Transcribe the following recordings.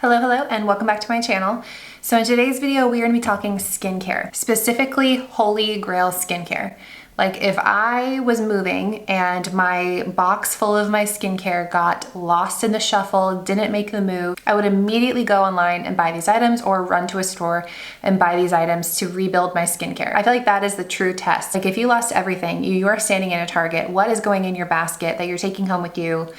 Hello, hello, and welcome back to my channel. So in today's video, we are gonna be talking skincare, specifically Holy Grail skincare. Like if I was moving and my box full of my skincare got lost in the shuffle, didn't make the move, I would immediately go online and buy these items or run to a store and buy these items to rebuild my skincare. I feel like that is the true test. Like if you lost everything, you are standing in a Target, what is going in your basket that you're taking home with you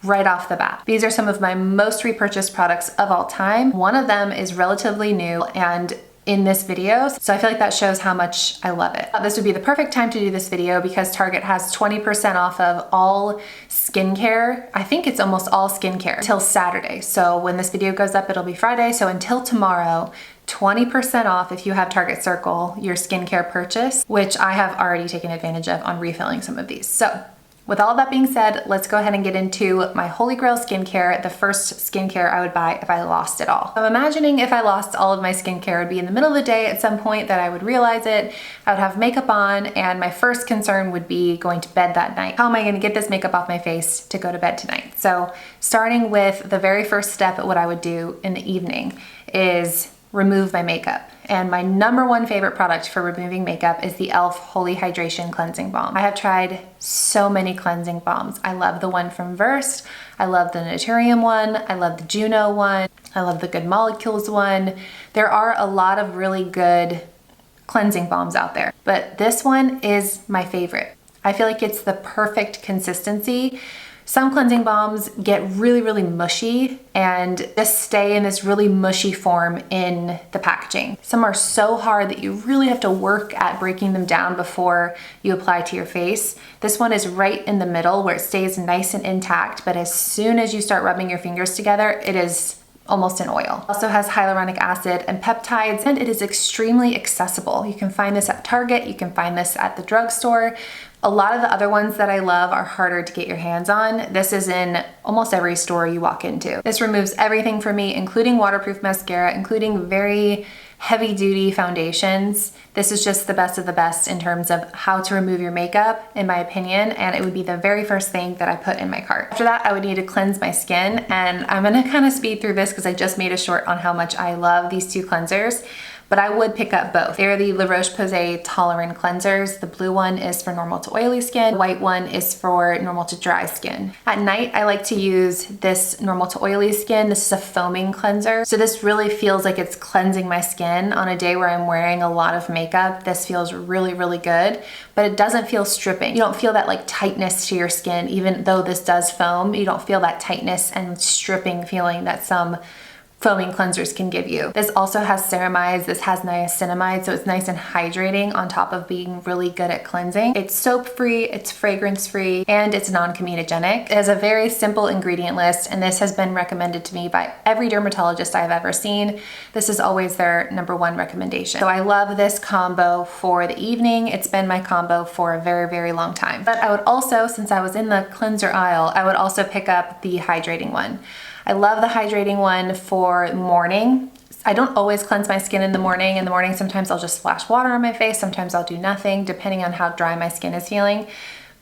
right off the bat? These are some of my most repurchased products of all time. One of them is relatively new and in this video, so I feel like that shows how much I love it. This would be the perfect time to do this video because Target has 20% off of all skincare. I think it's almost all skincare till Saturday. So when this video goes up, it'll be Friday. So until tomorrow, 20% off if you have Target Circle, your skincare purchase, which I have already taken advantage of on refilling some of these. So with all that being said, let's go ahead and get into my Holy Grail skincare, the first skincare I would buy if I lost it all. I'm imagining if I lost all of my skincare, it would be in the middle of the day at some point that I would realize it. I would have makeup on, and my first concern would be going to bed that night. How am I gonna get this makeup off my face to go to bed tonight? So starting with the very first step at what I would do in the evening is remove my makeup. And my number one favorite product for removing makeup is the e.l.f. Holy Hydration Cleansing Balm. I have tried so many cleansing balms. I love the one from Versed. I love the Naturium one. I love the Juno one. I love the Good Molecules one. There are a lot of really good cleansing balms out there, but this one is my favorite. I feel like it's the perfect consistency. Some cleansing balms get really mushy and just stay in this really mushy form in the packaging. Some are so hard that you really have to work at breaking them down before you apply to your face. This one is right in the middle where it stays nice and intact, but as soon as you start rubbing your fingers together, it is almost an oil. It also has hyaluronic acid and peptides, and it is extremely accessible. You can find this at Target, you can find this at the drugstore. A lot of the other ones that I love are harder to get your hands on. This is in almost every store you walk into. This removes everything for me, including waterproof mascara, including very heavy duty foundations. This is just the best of the best in terms of how to remove your makeup, in my opinion, and it would be the very first thing that I put in my cart. After that, I would need to cleanse my skin, and I'm gonna kind of speed through this because I just made a short on how much I love these two cleansers. But I would pick up both. They're the Roche Posay Toleriane cleansers. The blue one is for normal to oily skin. The white one is for normal to dry skin. At night, I like to use this normal to oily skin. This is a foaming cleanser. So this really feels like it's cleansing my skin on a day where I'm wearing a lot of makeup. This feels really good, but it doesn't feel stripping. You don't feel that like tightness to your skin, even though this does foam. You don't feel that tightness and stripping feeling that some foaming cleansers can give you. This also has ceramides, this has niacinamide, so it's nice and hydrating on top of being really good at cleansing. It's soap-free, it's fragrance-free, and it's non-comedogenic. It has a very simple ingredient list, and this has been recommended to me by every dermatologist I've ever seen. This is always their number one recommendation. So I love this combo for the evening. It's been my combo for a very long time. But I would also, since I was in the cleanser aisle, I would also pick up the hydrating one. I love the hydrating one for morning. I don't always cleanse my skin in the morning. In the morning, sometimes I'll just splash water on my face. Sometimes I'll do nothing, depending on how dry my skin is feeling.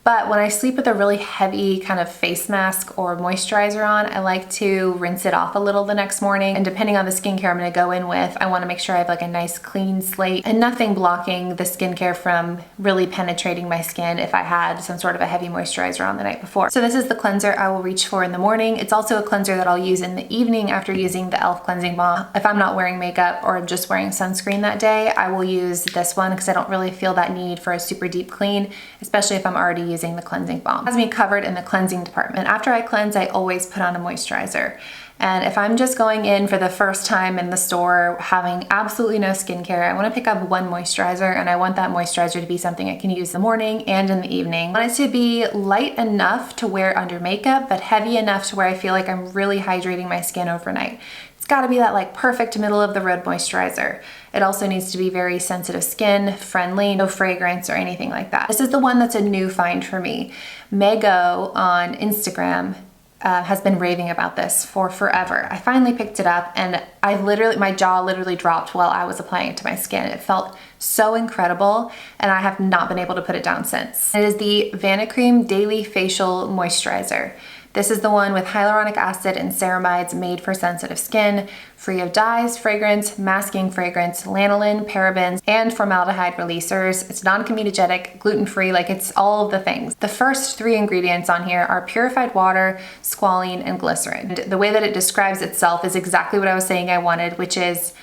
But when I sleep with a really heavy kind of face mask or moisturizer on, I like to rinse it off a little the next morning. And depending on the skincare I'm gonna go in with, I wanna make sure I have like a nice clean slate and nothing blocking the skincare from really penetrating my skin if I had some sort of a heavy moisturizer on the night before. So this is the cleanser I will reach for in the morning. It's also a cleanser that I'll use in the evening after using the e.l.f. Cleansing Balm. If I'm not wearing makeup or I'm just wearing sunscreen that day, I will use this one because I don't really feel that need for a super deep clean, especially if I'm already using the cleansing balm. It has me covered in the cleansing department. After I cleanse, I always put on a moisturizer. And if I'm just going in for the first time in the store having absolutely no skincare, I want to pick up one moisturizer, and I want that moisturizer to be something I can use in the morning and in the evening. I want it to be light enough to wear under makeup, but heavy enough to where I feel like I'm really hydrating my skin overnight. It's got to be that like perfect middle of the road moisturizer. It also needs to be very sensitive skin friendly, no fragrance or anything like that. This is the one that's a new find for me. Mego on Instagram has been raving about this for forever. I finally picked it up and my jaw literally dropped while I was applying it to my skin. It felt so incredible and I have not been able to put it down since. It is the Vanicream Daily Facial Moisturizer. This is the one with hyaluronic acid and ceramides, made for sensitive skin, free of dyes, fragrance, masking fragrance, lanolin, parabens, and formaldehyde releasers. It's non-comedogenic, gluten-free, like it's all of the things. The first 3 ingredients on here are purified water, squalene, and glycerin. And the way that it describes itself is exactly what I was saying I wanted, which is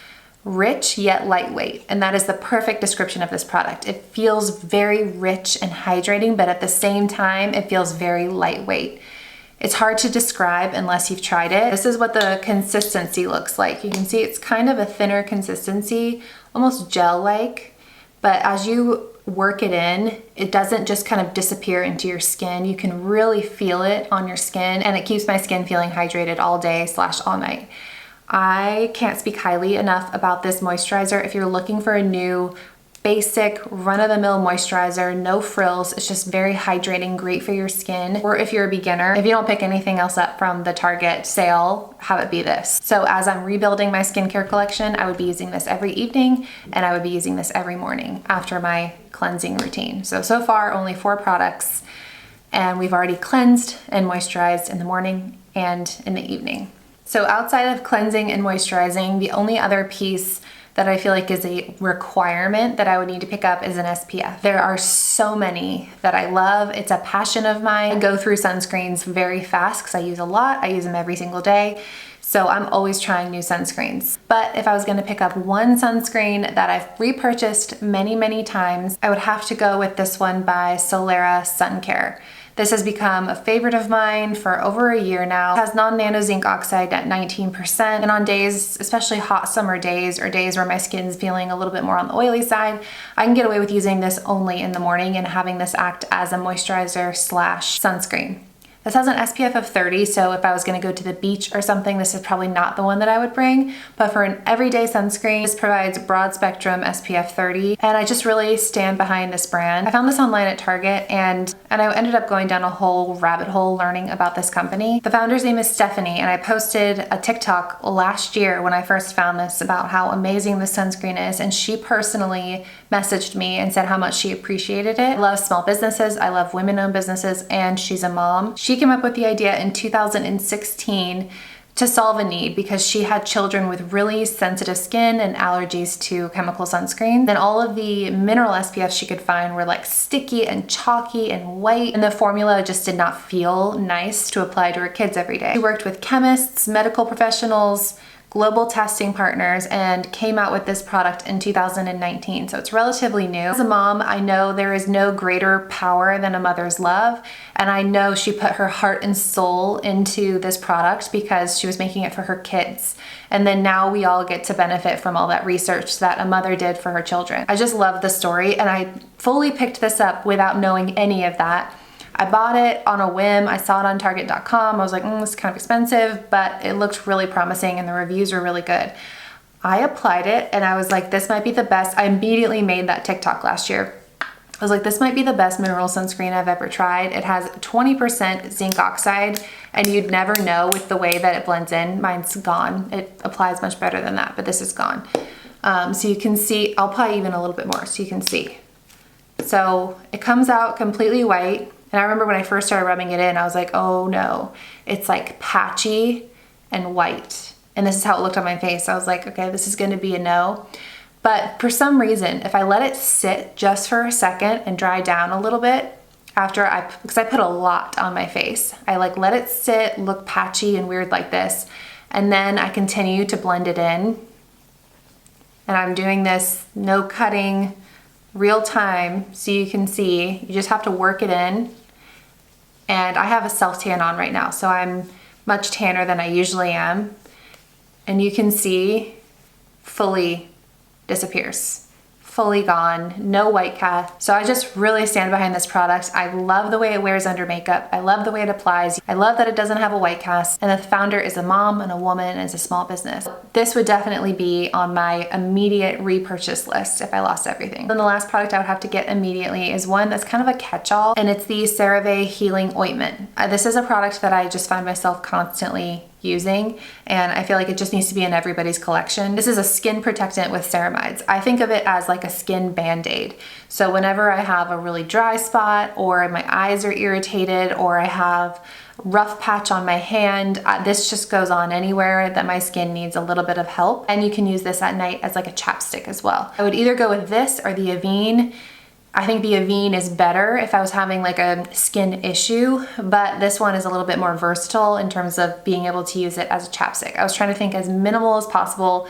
rich yet lightweight. And that is the perfect description of this product. It feels very rich and hydrating, but at the same time, it feels very lightweight. It's hard to describe unless you've tried it. This is what the consistency looks like. You can see it's kind of a thinner consistency, almost gel-like, but as you work it in, it doesn't just kind of disappear into your skin. You can really feel it on your skin, and it keeps my skin feeling hydrated all day / all night. I can't speak highly enough about this moisturizer. If you're looking for a new basic run-of-the-mill moisturizer, no frills, it's just very hydrating, great for your skin. Or if you're a beginner, if you don't pick anything else up from the Target sale, have it be this. So as I'm rebuilding my skincare collection, I would be using this every evening, and I would be using this every morning after my cleansing routine. So far only 4 products, and we've already cleansed and moisturized in the morning and in the evening. So outside of cleansing and moisturizing, the only other piece that I feel like is a requirement that I would need to pick up is an SPF. There are so many that I love. It's a passion of mine. I go through sunscreens very fast because I use a lot. I use them every single day. So I'm always trying new sunscreens. But if I was gonna pick up one sunscreen that I've repurchased many, many times, I would have to go with this one by Solara Suncare. This has become a favorite of mine for over a year now. It has non-nano zinc oxide at 19%, and on days, especially hot summer days or days where my skin's feeling a little bit more on the oily side, I can get away with using this only in the morning and having this act as a moisturizer / sunscreen. This has an SPF of 30, so if I was gonna go to the beach or something, this is probably not the one that I would bring, but for an everyday sunscreen, this provides broad spectrum SPF 30, and I just really stand behind this brand. I found this online at Target, and I ended up going down a whole rabbit hole learning about this company. The founder's name is Stephanie, and I posted a TikTok last year when I first found this about how amazing this sunscreen is, and she personally messaged me and said how much she appreciated it. I love small businesses, I love women-owned businesses, and she's a mom. She came up with the idea in 2016 to solve a need because she had children with really sensitive skin and allergies to chemical sunscreen. Then all of the mineral SPFs she could find were like sticky and chalky and white, and the formula just did not feel nice to apply to her kids every day. She worked with chemists, medical professionals, global testing partners, and came out with this product in 2019, so it's relatively new. As a mom, I know there is no greater power than a mother's love, and I know she put her heart and soul into this product because she was making it for her kids. And then now we all get to benefit from all that research that a mother did for her children. I just love the story, and I fully picked this up without knowing any of that. I bought it on a whim. I saw it on Target.com. I was like, this is kind of expensive, but it looked really promising and the reviews were really good. I applied it and I was like, this might be the best. I immediately made that TikTok last year. I was like, this might be the best mineral sunscreen I've ever tried. It has 20% zinc oxide, and you'd never know with the way that it blends in. Mine's gone. It applies much better than that, but this is gone. So you can see, I'll apply even a little bit more so you can see. So it comes out completely white. And I remember when I first started rubbing it in, I was like, oh no, it's like patchy and white. And this is how it looked on my face. I was like, okay, this is gonna be a no. But for some reason, if I let it sit just for a second and dry down a little bit because I put a lot on my face, I like let it sit, look patchy and weird like this. And then I continue to blend it in. And I'm doing this no cutting, real time, so you can see, you just have to work it in. And I have a self tan on right now, so I'm much tanner than I usually am. And you can see fully disappears, fully gone, no white cast. So I just really stand behind this product. I love the way it wears under makeup. I love the way it applies. I love that it doesn't have a white cast. And the founder is a mom and a woman and is a small business. This would definitely be on my immediate repurchase list if I lost everything. Then the last product I would have to get immediately is one that's kind of a catch-all, and it's the CeraVe Healing Ointment. This is a product that I just find myself constantly using, and I feel like it just needs to be in everybody's collection. This is a skin protectant with ceramides. I think of it as like a skin band-aid. So whenever I have a really dry spot, or my eyes are irritated, or I have rough patch on my hand, this just goes on anywhere that my skin needs a little bit of help. And you can use this at night as like a chapstick as well. I would either go with this or the Avene. I think the Avene is better if I was having like a skin issue, but this one is a little bit more versatile in terms of being able to use it as a chapstick. I was trying to think as minimal as possible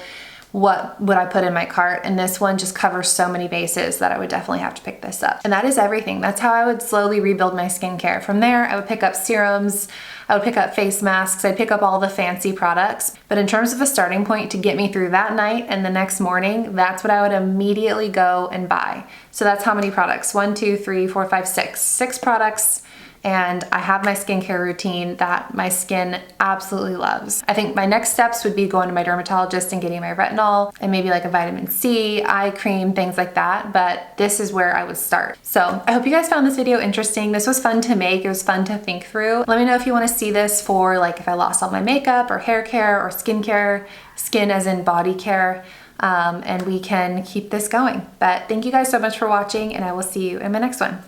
what would I put in my cart, and this one just covers so many bases that I would definitely have to pick this up. And that is everything. That's how I would slowly rebuild my skincare. From there, I would pick up serums, I would pick up face masks, I'd pick up all the fancy products. But in terms of a starting point to get me through that night and the next morning, that's what I would immediately go and buy. So that's how many products? 1, 2, 3, 4, 5, 6. 6 products. And I have my skincare routine that my skin absolutely loves. I think my next steps would be going to my dermatologist and getting my retinol and maybe like a vitamin C, eye cream, things like that. But this is where I would start. So I hope you guys found this video interesting. This was fun to make. It was fun to think through. Let me know if you want to see this for like if I lost all my makeup or hair care or skincare, skin as in body care. And we can keep this going. But thank you guys so much for watching, and I will see you in my next one.